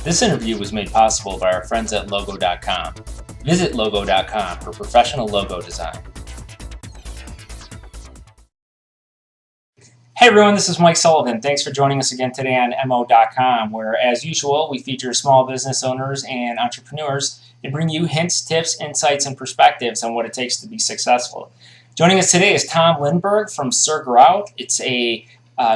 This interview was made possible by our friends at Logo.com. Visit Logo.com for professional logo design. Hey everyone, this is Mike Sullivan. Thanks for joining us again today on Mo.com, where, as usual, we feature small business owners and entrepreneurs and bring you hints, tips, insights, and perspectives on what it takes to be successful. Joining us today is Tom Lindberg from Grout. It's a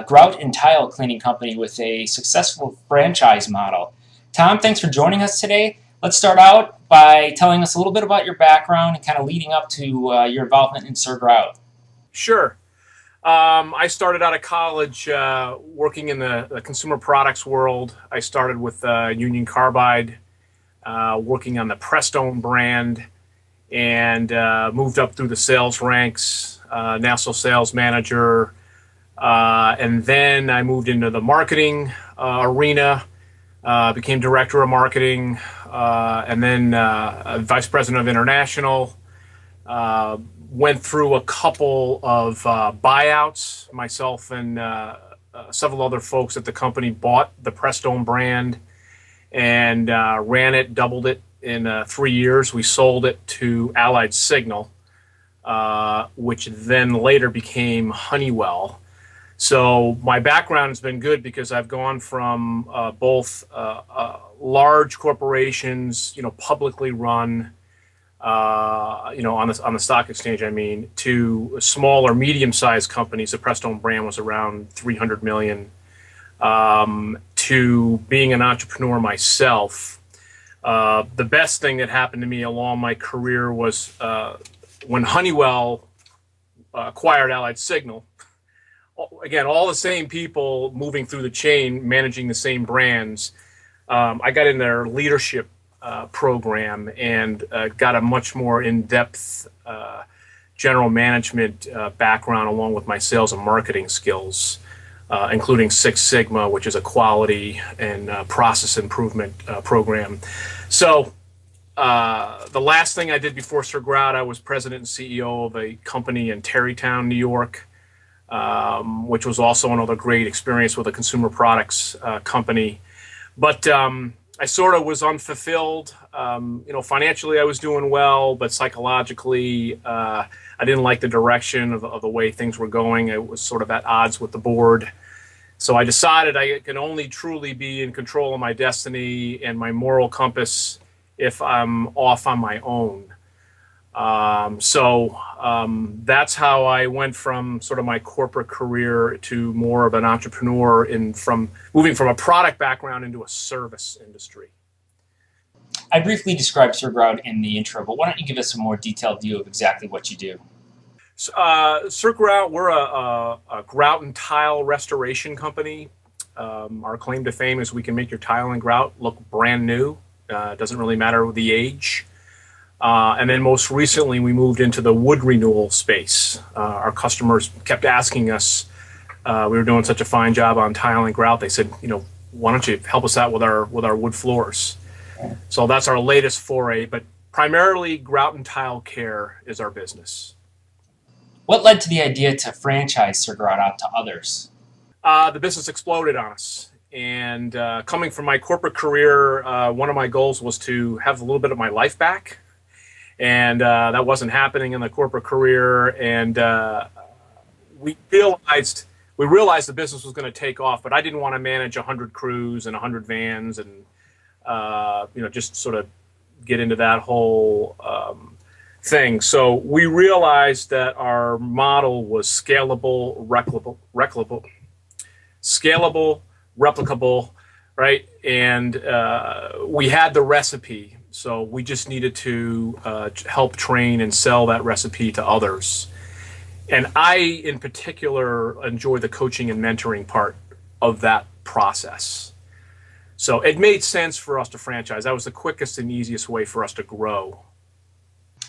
grout and tile cleaning company with a successful franchise model. Tom, thanks for joining us today. Let's start out by telling us a little bit about your background and kind of leading up to your involvement in Grout. Sure. I started out of college working in the consumer products world. I started with Union Carbide, working on the Prestone brand, and moved up through the sales ranks, national sales manager, and then I moved into the marketing arena, became director of marketing, and then vice president of international. Went through a couple of buyouts. Myself and several other folks at the company bought the Prestone brand and ran it, doubled it in 3 years. We sold it to Allied Signal, which then later became Honeywell. So my background has been good because I've gone from both large corporations, publicly run, on the stock exchange, to small or medium-sized companies. The Prestone brand was around 300 million. To being an entrepreneur myself, the best thing that happened to me along my career was when Honeywell acquired Allied Signal. Again, all the same people moving through the chain, managing the same brands. I got in their leadership program and got a much more in-depth general management background along with my sales and marketing skills, including Six Sigma, which is a quality and process improvement program. So the last thing I did before Grout, I was president and CEO of a company in Tarrytown, New York, which was also another great experience with a consumer products company. But I sort of was unfulfilled. Financially I was doing well, but psychologically I didn't like the direction of the way things were going. It was sort of at odds with the board. So I decided I can only truly be in control of my destiny and my moral compass if I'm off on my own. That's how I went from sort of my corporate career to more of an entrepreneur, from moving from a product background into a service industry. I briefly described Grout in the intro, but why don't you give us a more detailed view of exactly what you do? Grout, we're a grout and tile restoration company. Our claim to fame is we can make your tile and grout look brand new. It doesn't really matter the age. And then most recently, we moved into the wood renewal space. Our customers kept asking us, we were doing such a fine job on tile and grout. They said, why don't you help us out with our wood floors? So that's our latest foray, but primarily grout and tile care is our business. What led to the idea to franchise Grout out to others? The business exploded on us. And coming from my corporate career, one of my goals was to have a little bit of my life back. And that wasn't happening in the corporate career, and we realized the business was going to take off, but I didn't want to manage 100 crews and 100 vans and just sort of get into that whole thing. So we realized that our model was scalable, replicable, right? And we had the recipe. So we just needed to help train and sell that recipe to others. And I, in particular, enjoy the coaching and mentoring part of that process. So it made sense for us to franchise. That was the quickest and easiest way for us to grow.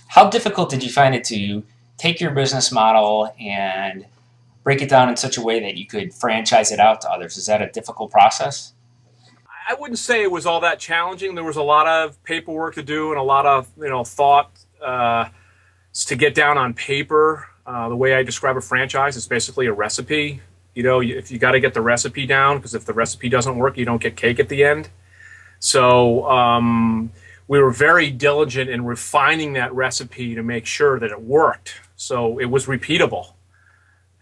How difficult did you find it to take your business model and break it down in such a way that you could franchise it out to others? Is that a difficult process? I wouldn't say it was all that challenging. There was a lot of paperwork to do and a lot of thought to get down on paper. The way I describe a franchise is basically a recipe. If you got to get the recipe down, because if the recipe doesn't work, you don't get cake at the end. So we were very diligent in refining that recipe to make sure that it worked. So it was repeatable.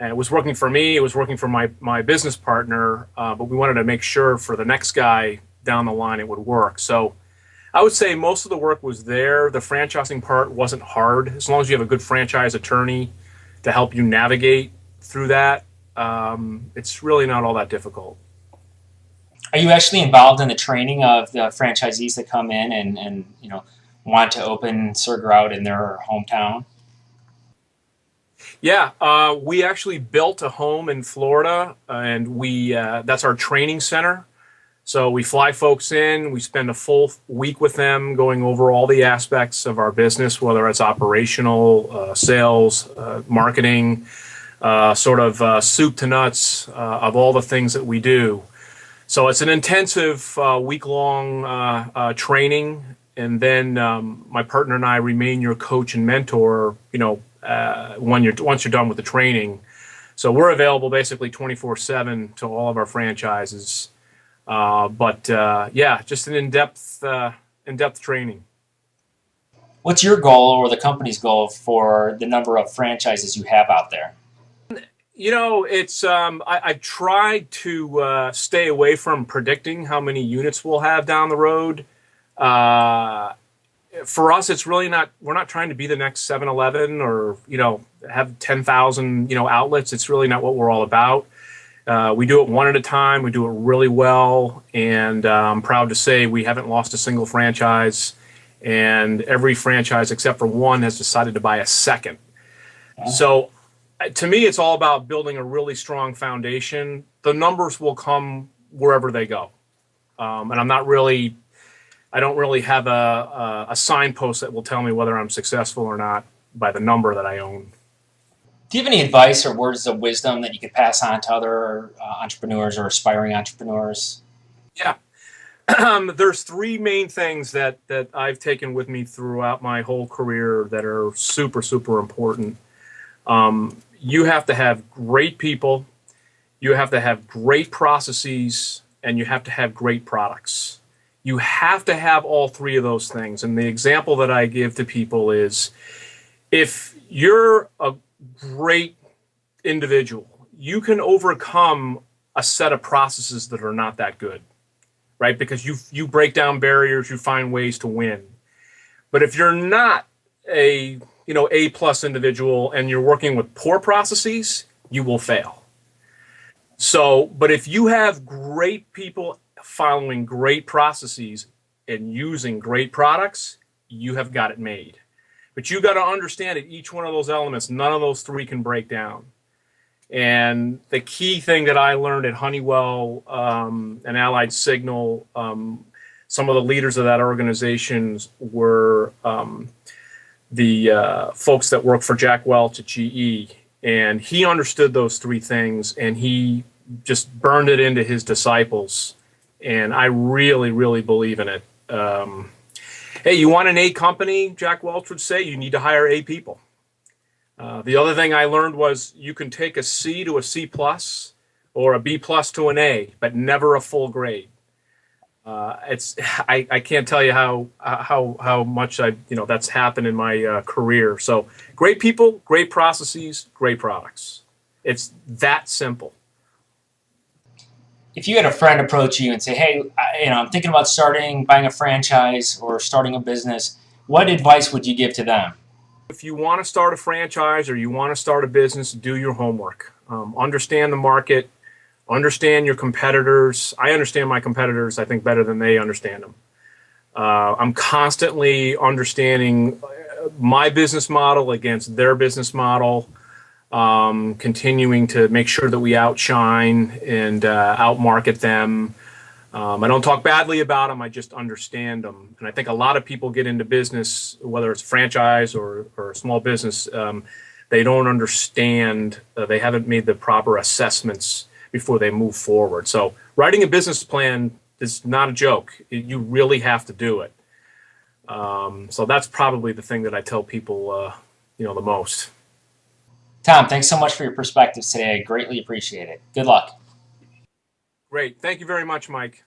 And it was working for me, it was working for my business partner, but we wanted to make sure for the next guy down the line it would work. So I would say most of the work was there. The franchising part wasn't hard. As long as you have a good franchise attorney to help you navigate through that, it's really not all that difficult. Are you actually involved in the training of the franchisees that come in and want to open Sir Grout in their hometown? Yeah, we actually built a home in Florida, and we that's our training center. So we fly folks in, we spend a full week with them going over all the aspects of our business, whether it's operational, sales, marketing, sort of soup to nuts of all the things that we do. So it's an intensive week-long training, and then my partner and I remain your coach and mentor, once you're done with the training. So we're available basically 24/7 to all of our franchises. Yeah, just an in-depth training. What's your goal or the company's goal for the number of franchises you have out there? It's I tried to stay away from predicting how many units we'll have down the road. For us, it's really not. We're not trying to be the next 7-Eleven or have 10,000 outlets. It's really not what we're all about. We do it one at a time. We do it really well, and I'm proud to say we haven't lost a single franchise. And every franchise except for one has decided to buy a second. So to me, it's all about building a really strong foundation. The numbers will come wherever they go. And I don't really have a signpost that will tell me whether I'm successful or not by the number that I own. Do you have any advice or words of wisdom that you could pass on to other entrepreneurs or aspiring entrepreneurs? Yeah. There's three main things that I've taken with me throughout my whole career that are super, super important. You have to have great people, you have to have great processes, and you have to have great products. You have to have all three of those things. And the example that I give to people is if you're a great individual, you can overcome a set of processes that are not that good, right? Because you break down barriers, you find ways to win. But if you're not a A+ individual and you're working with poor processes, you will fail. So, but if you have great people following great processes and using great products, you have got it made. But you got to understand that each one of those elements, none of those three can break down. And the key thing that I learned at Honeywell and Allied Signal, some of the leaders of that organization were the folks that work for Jack Welch at GE. And he understood those three things, and he just burned it into his disciples. And I really, really believe in it. Hey, you want an A company, Jack Welch would say, you need to hire A people. The other thing I learned was you can take a C to a C+ or a B+ to an A, but never a full grade. I can't tell you how much that's happened in my career. So great people, great processes, great products. It's that simple. If you had a friend approach you and say, "Hey, I'm thinking about buying a franchise or starting a business," what advice would you give to them? If you want to start a franchise or you want to start a business, do your homework. Understand the market. Understand your competitors. I understand my competitors, I think, better than they understand them. I'm constantly understanding my business model against their business model. Continuing to make sure that we outshine and outmarket them. I don't talk badly about them, I just understand them. And I think a lot of people get into business, whether it's franchise or a small business, they don't understand, they haven't made the proper assessments before they move forward. So writing a business plan is not a joke. You really have to do it. So that's probably the thing that I tell people, the most. Tom, thanks so much for your perspectives today. I greatly appreciate it. Good luck. Great. Thank you very much, Mike.